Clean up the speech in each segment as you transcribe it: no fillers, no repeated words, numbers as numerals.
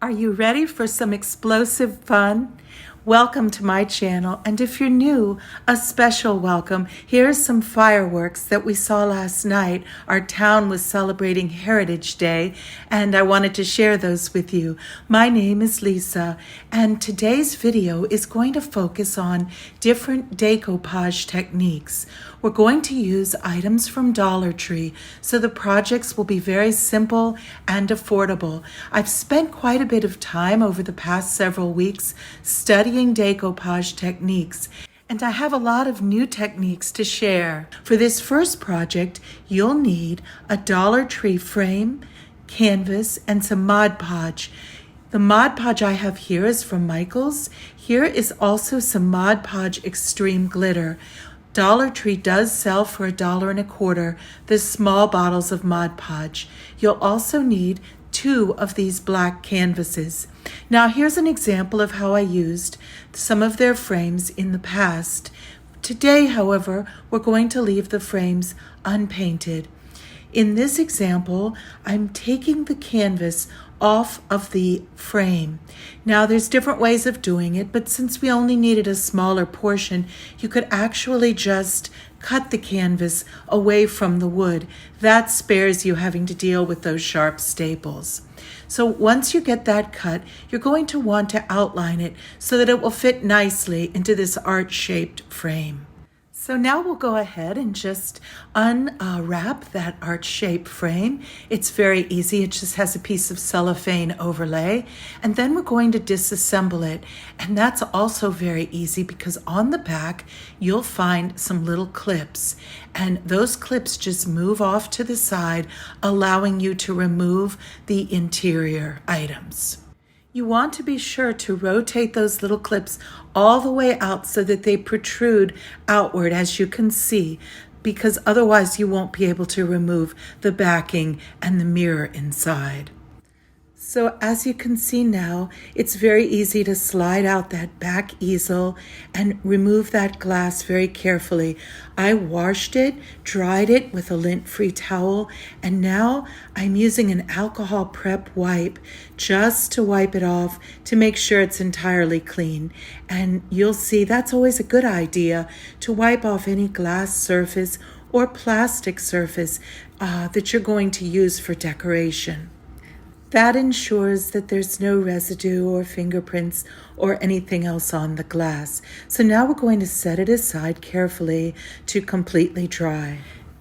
Are you ready for some explosive fun? Welcome to my channel, and if you're new, a special welcome. Here's some fireworks that we saw last night. Our town was celebrating Heritage Day, and I wanted to share those with you. My name is Lisa, and today's video is going to focus on different decoupage techniques. We're going to use items from Dollar Tree, so the projects will be very simple and affordable. I've spent quite a bit of time over the past several weeks studying decoupage techniques, and I have a lot of new techniques to share. For this first project, you'll need a Dollar Tree frame, canvas, and some Mod Podge. The Mod Podge I have here is from Michaels. Here is also some Mod Podge Extreme Glitter. Dollar Tree does sell for $1.25 the small bottles of Mod Podge. You'll also need 2 of these black canvases. Now here's an example of how I used some of their frames in the past. Today, however, we're going to leave the frames unpainted. In this example, I'm taking the canvas off of the frame. Now there's different ways of doing it, but since we only needed a smaller portion, you could actually just cut the canvas away from the wood. That spares you having to deal with those sharp staples. So once you get that cut, you're going to want to outline it so that it will fit nicely into this art-shaped frame. So now we'll go ahead and just unwrap that art-shaped frame. It's very easy. It just has a piece of cellophane overlay. And then we're going to disassemble it. And that's also very easy because on the back, you'll find some little clips. And those clips just move off to the side, allowing you to remove the interior items. You want to be sure to rotate those little clips all the way out so that they protrude outward, as you can see, because otherwise you won't be able to remove the backing and the mirror inside. So as you can see now, it's very easy to slide out that back easel and remove that glass very carefully. I washed it, dried it with a lint-free towel, and now I'm using an alcohol prep wipe just to wipe it off to make sure it's entirely clean. And you'll see that's always a good idea to wipe off any glass surface or plastic surface that you're going to use for decoration. That ensures that there's no residue or fingerprints or anything else on the glass. So now we're going to set it aside carefully to completely dry.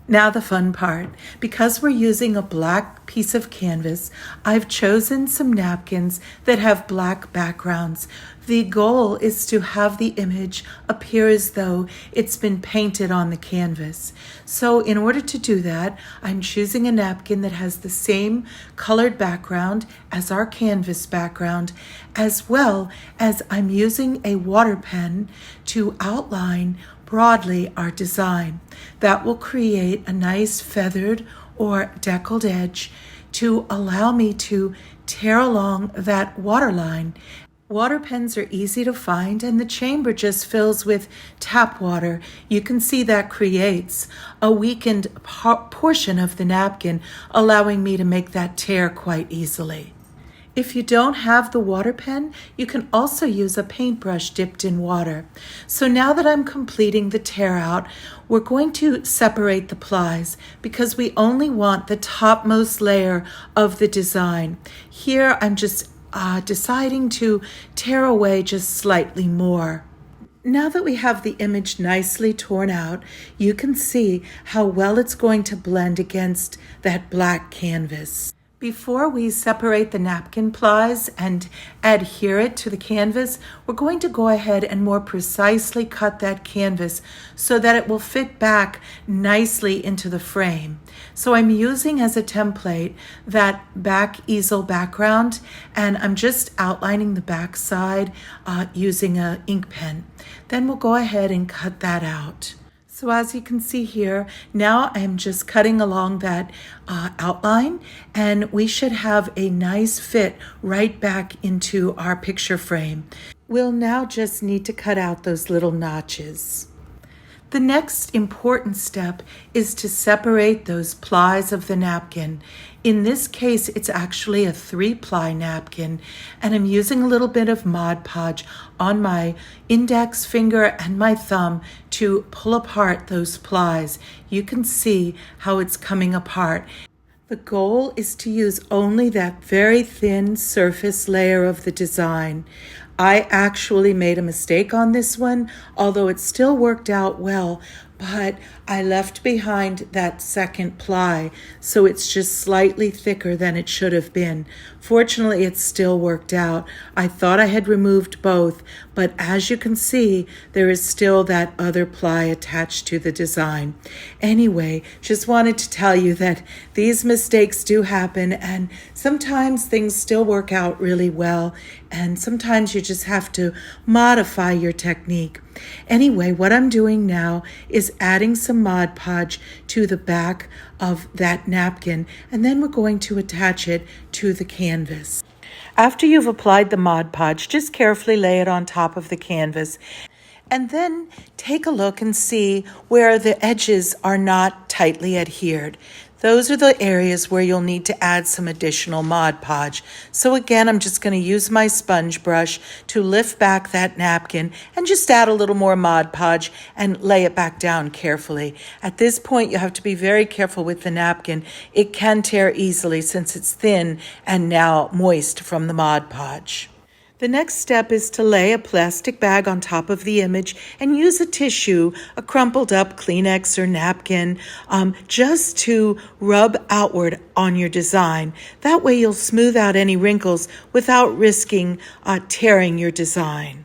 Now the fun part. Because we're using a black piece of canvas, I've chosen some napkins that have black backgrounds. The goal is to have the image appear as though it's been painted on the canvas. So in order to do that, I'm choosing a napkin that has the same colored background as our canvas background, as well as I'm using a water pen to outline broadly our design. That will create a nice feathered or deckled edge to allow me to tear along that waterline. Water pens are easy to find, and the chamber just fills with tap water. You can see that creates a weakened portion of the napkin, allowing me to make that tear quite easily. If you don't have the water pen, you can also use a paintbrush dipped in water. So now that I'm completing the tear out, we're going to separate the plies because we only want the topmost layer of the design. Here I'm just deciding to tear away just slightly more. Now that we have the image nicely torn out, you can see how well it's going to blend against that black canvas. Before we separate the napkin plies and adhere it to the canvas, we're going to go ahead and more precisely cut that canvas so that it will fit back nicely into the frame. So I'm using as a template that back easel background, and I'm just outlining the back side using an ink pen. Then we'll go ahead and cut that out. So as you can see here, now I'm just cutting along that outline, and we should have a nice fit right back into our picture frame. We'll now just need to cut out those little notches. The next important step is to separate those plies of the napkin. In this case, it's actually a 3-ply napkin, and I'm using a little bit of Mod Podge on my index finger and my thumb to pull apart those plies. You can see how it's coming apart. The goal is to use only that very thin surface layer of the design. I actually made a mistake on this one, although it still worked out well, but I left behind that second ply, so it's just slightly thicker than it should have been. Fortunately, it still worked out. I thought I had removed both, but as you can see, there is still that other ply attached to the design. Anyway, just wanted to tell you that these mistakes do happen, and sometimes things still work out really well, and sometimes you just have to modify your technique. Anyway, what I'm doing now is adding some Mod Podge to the back of that napkin, and then we're going to attach it to the canvas. After you've applied the Mod Podge, just carefully lay it on top of the canvas, and then take a look and see where the edges are not tightly adhered. Those are the areas where you'll need to add some additional Mod Podge. So again, I'm just going to use my sponge brush to lift back that napkin and just add a little more Mod Podge and lay it back down carefully. At this point, you have to be very careful with the napkin. It can tear easily since it's thin and now moist from the Mod Podge. The next step is to lay a plastic bag on top of the image and use a tissue, a crumpled up Kleenex or napkin, just to rub outward on your design. That way you'll smooth out any wrinkles without risking tearing your design.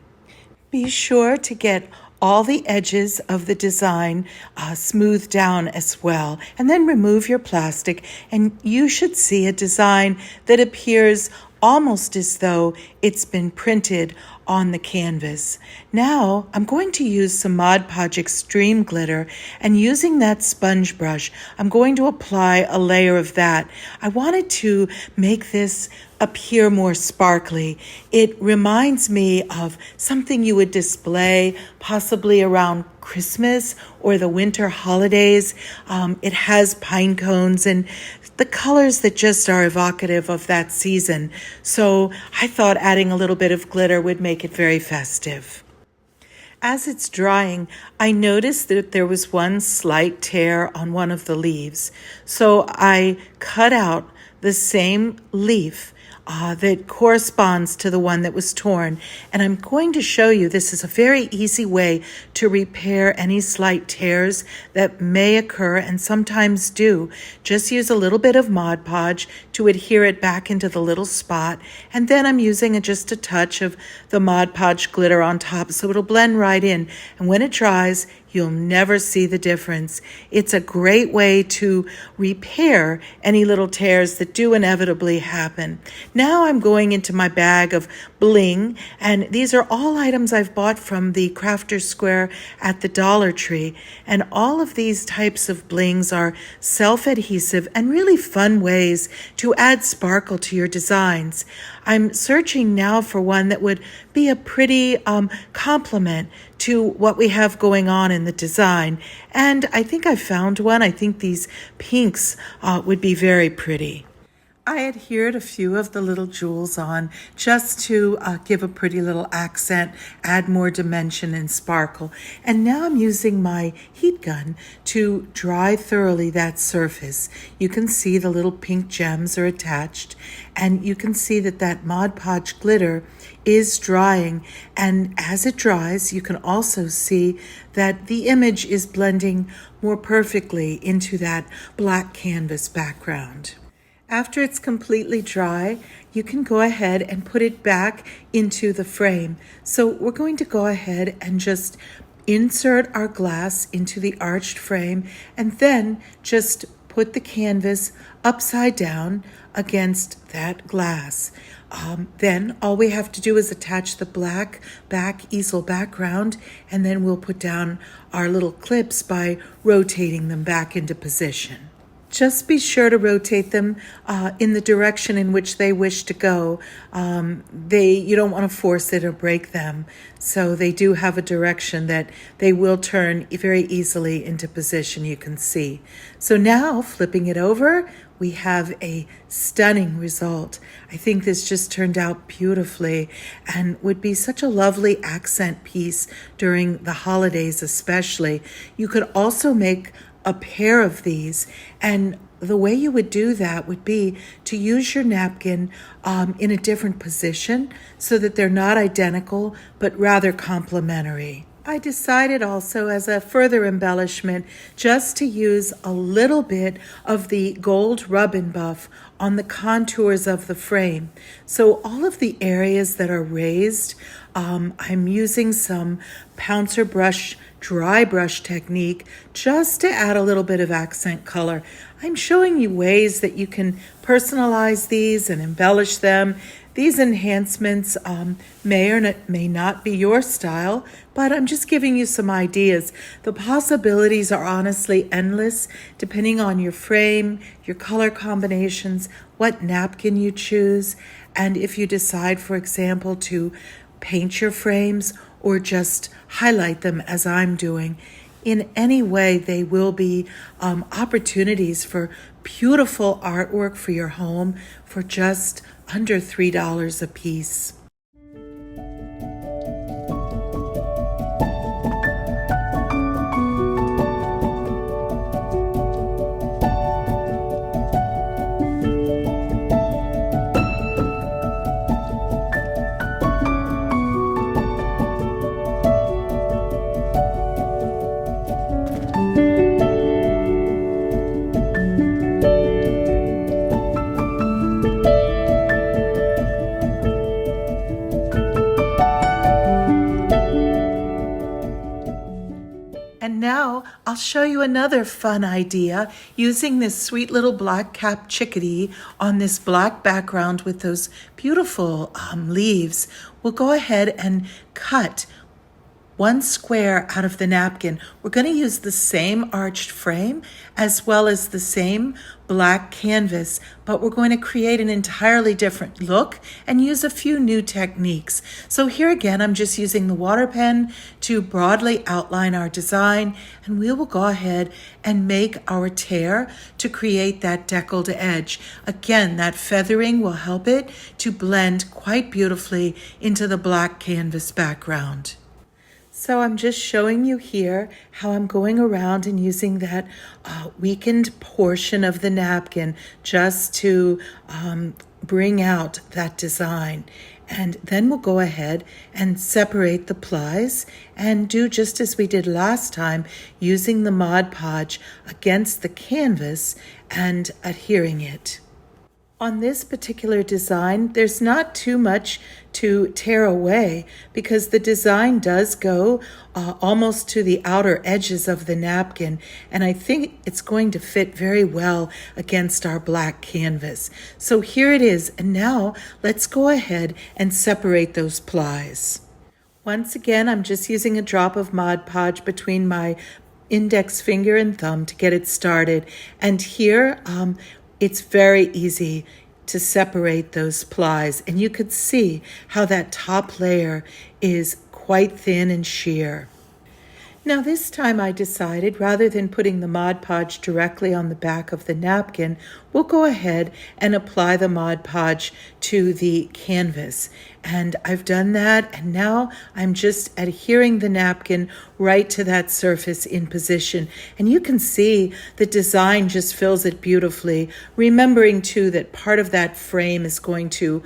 Be sure to get all the edges of the design smoothed down as well, and then remove your plastic, and you should see a design that appears almost as though it's been printed on the canvas. Now I'm going to use some Mod Podge Extreme Glitter, and using that sponge brush, I'm going to apply a layer of that. I wanted to make this appear more sparkly. It reminds me of something you would display possibly around Christmas or the winter holidays. It has pine cones and the colors that just are evocative of that season. So I thought adding a little bit of glitter would make it very festive. As it's drying, I noticed that there was one slight tear on one of the leaves. So I cut out the same leaf that corresponds to the one that was torn. And I'm going to show you this is a very easy way to repair any slight tears that may occur and sometimes do. Just use a little bit of Mod Podge to adhere it back into the little spot. And then I'm using just a touch of the Mod Podge glitter on top so it'll blend right in. And when it dries, you'll never see the difference. It's a great way to repair any little tears that do inevitably happen. Now I'm going into my bag of bling, and these are all items I've bought from the Crafter's Square at the Dollar Tree. And all of these types of blings are self-adhesive and really fun ways to add sparkle to your designs. I'm searching now for one that would be a pretty complement to what we have going on in the design. And I think I found one. I think these pinks would be very pretty. I adhered a few of the little jewels on just to give a pretty little accent, add more dimension and sparkle. And now I'm using my heat gun to dry thoroughly that surface. You can see the little pink gems are attached, and you can see that that Mod Podge glitter is drying. And as it dries, you can also see that the image is blending more perfectly into that black canvas background. After it's completely dry, you can go ahead and put it back into the frame. So we're going to go ahead and just insert our glass into the arched frame and then just put the canvas upside down against that glass. Then all we have to do is attach the black back easel background, and then we'll put down our little clips by rotating them back into position. Just be sure to rotate them in the direction in which they wish to go. You don't want to force it or break them. So they do have a direction that they will turn very easily into position, you can see. So now, flipping it over, we have a stunning result. I think this just turned out beautifully and would be such a lovely accent piece during the holidays especially. You could also make a pair of these, and the way you would do that would be to use your napkin in a different position so that they're not identical but rather complementary. I decided also as a further embellishment just to use a little bit of the gold rub and buff on the contours of the frame. So all of the areas that are raised, I'm using some pouncer brush, dry brush technique just to add a little bit of accent color. I'm showing you ways that you can personalize these and embellish them. These enhancements may or may not be your style, but I'm just giving you some ideas. The possibilities are honestly endless, depending on your frame, your color combinations, what napkin you choose, and if you decide, for example, to paint your frames or just highlight them as I'm doing. In any way, they will be opportunities for beautiful artwork for your home for just under $3 a piece. And now I'll show you another fun idea using this sweet little black-capped chickadee on this black background with those beautiful leaves. We'll go ahead and cut one square out of the napkin. We're going to use the same arched frame as well as the same black canvas, but we're going to create an entirely different look and use a few new techniques. So here again, I'm just using the water pen to broadly outline our design, and we will go ahead and make our tear to create that deckled edge. Again, that feathering will help it to blend quite beautifully into the black canvas background. So I'm just showing you here how I'm going around and using that weakened portion of the napkin just to bring out that design. And then we'll go ahead and separate the plies and do just as we did last time, using the Mod Podge against the canvas and adhering it. On this particular design, there's not too much to tear away because the design does go almost to the outer edges of the napkin, and I think it's going to fit very well against our black canvas. So here it is, and now let's go ahead and separate those plies. Once again, I'm just using a drop of Mod Podge between my index finger and thumb to get it started, and here it's very easy to separate those plies, and you could see how that top layer is quite thin and sheer. Now this time I decided, rather than putting the Mod Podge directly on the back of the napkin, we'll go ahead and apply the Mod Podge to the canvas. And I've done that, and now I'm just adhering the napkin right to that surface in position. And you can see the design just fills it beautifully, remembering too that part of that frame is going to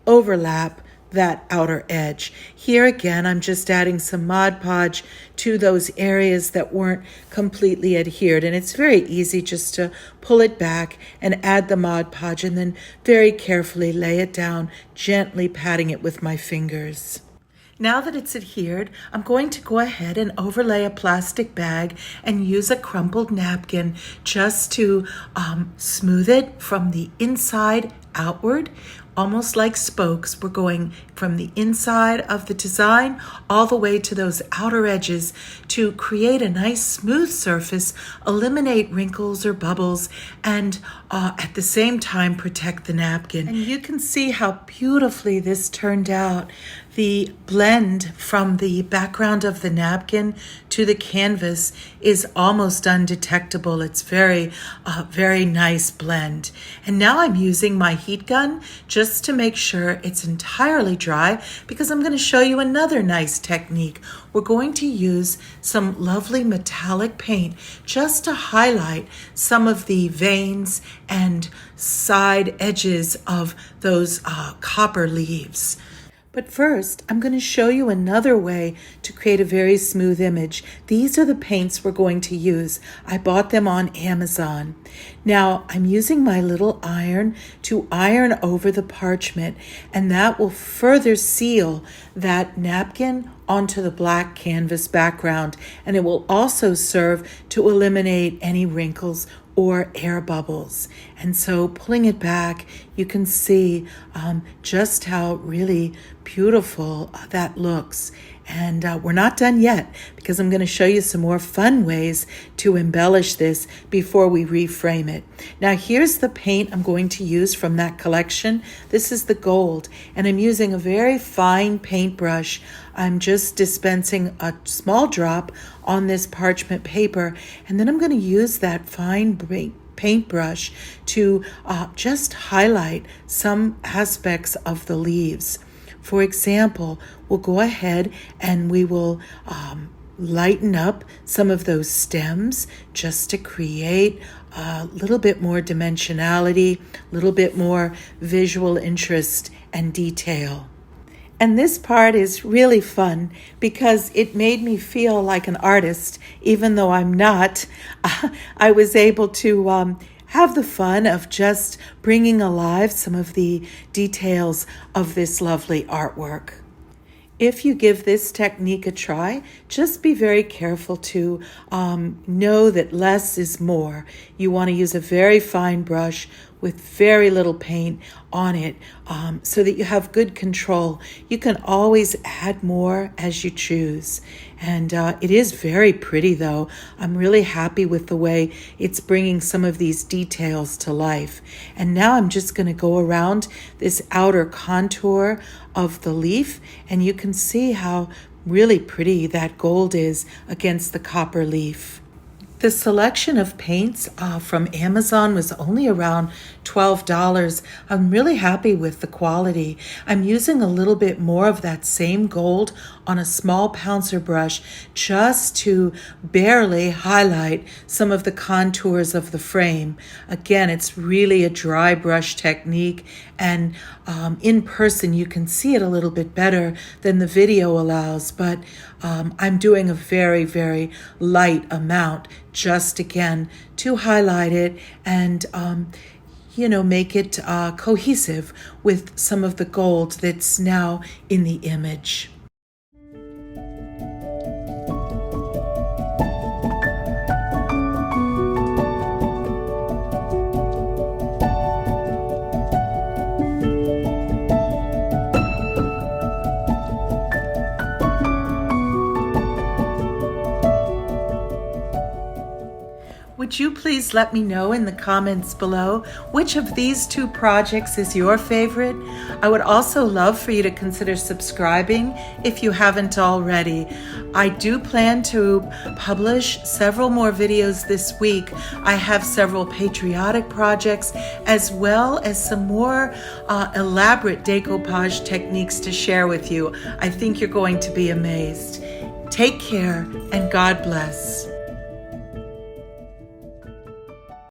overlap that outer edge. Here again, I'm just adding some Mod Podge to those areas that weren't completely adhered, and it's very easy just to pull it back and add the Mod Podge and then very carefully lay it down, gently patting it with my fingers. Now that it's adhered, I'm going to go ahead and overlay a plastic bag and use a crumpled napkin just to smooth it from the inside outward. almost like spokes. We're going from the inside of the design all the way to those outer edges to create a nice smooth surface, eliminate wrinkles or bubbles, and at the same time protect the napkin. And you can see how beautifully this turned out. The blend from the background of the napkin to the canvas is almost undetectable. It's very nice blend. And now I'm using my heat gun just to make sure it's entirely dry, because I'm going to show you another nice technique. We're going to use some lovely metallic paint just to highlight some of the veins and side edges of those copper leaves. But first, I'm going to show you another way to create a very smooth image. These are the paints we're going to use. I bought them on Amazon. Now, I'm using my little iron to iron over the parchment, and that will further seal that napkin onto the black canvas background, and it will also serve to eliminate any wrinkles or air bubbles. And so pulling it back, you can see just how really beautiful that looks. And we're not done yet, because I'm going to show you some more fun ways to embellish this before we reframe it. Now here's the paint I'm going to use from that collection. This is the gold, and I'm using a very fine paintbrush. I'm just dispensing a small drop on this parchment paper, and then I'm going to use that fine paintbrush to just highlight some aspects of the leaves. For example, we'll go ahead and we will lighten up some of those stems just to create a little bit more dimensionality, a little bit more visual interest and detail. And this part is really fun because it made me feel like an artist, even though I'm not. I was able to have the fun of just bringing alive some of the details of this lovely artwork. If you give this technique a try, just be very careful to know that less is more. You want to use a very fine brush with very little paint on it so that you have good control. You can always add more as you choose. And it is very pretty though. I'm really happy with the way it's bringing some of these details to life. And now I'm just going to go around this outer contour of the leaf, and you can see how really pretty that gold is against the copper leaf. The selection of paints from Amazon was only around $12. I'm really happy with the quality. I'm using a little bit more of that same gold on a small pouncer brush just to barely highlight some of the contours of the frame. Again, it's really a dry brush technique, and in person you can see it a little bit better than the video allows, but I'm doing a very, very light amount just again to highlight it and make it cohesive with some of the gold that's now in the image. Would you please let me know in the comments below which of these two projects is your favorite? I would also love for you to consider subscribing if you haven't already. I do plan to publish several more videos this week. I have several patriotic projects as well as some more elaborate decoupage techniques to share with you. I think you're going to be amazed. Take care and God bless.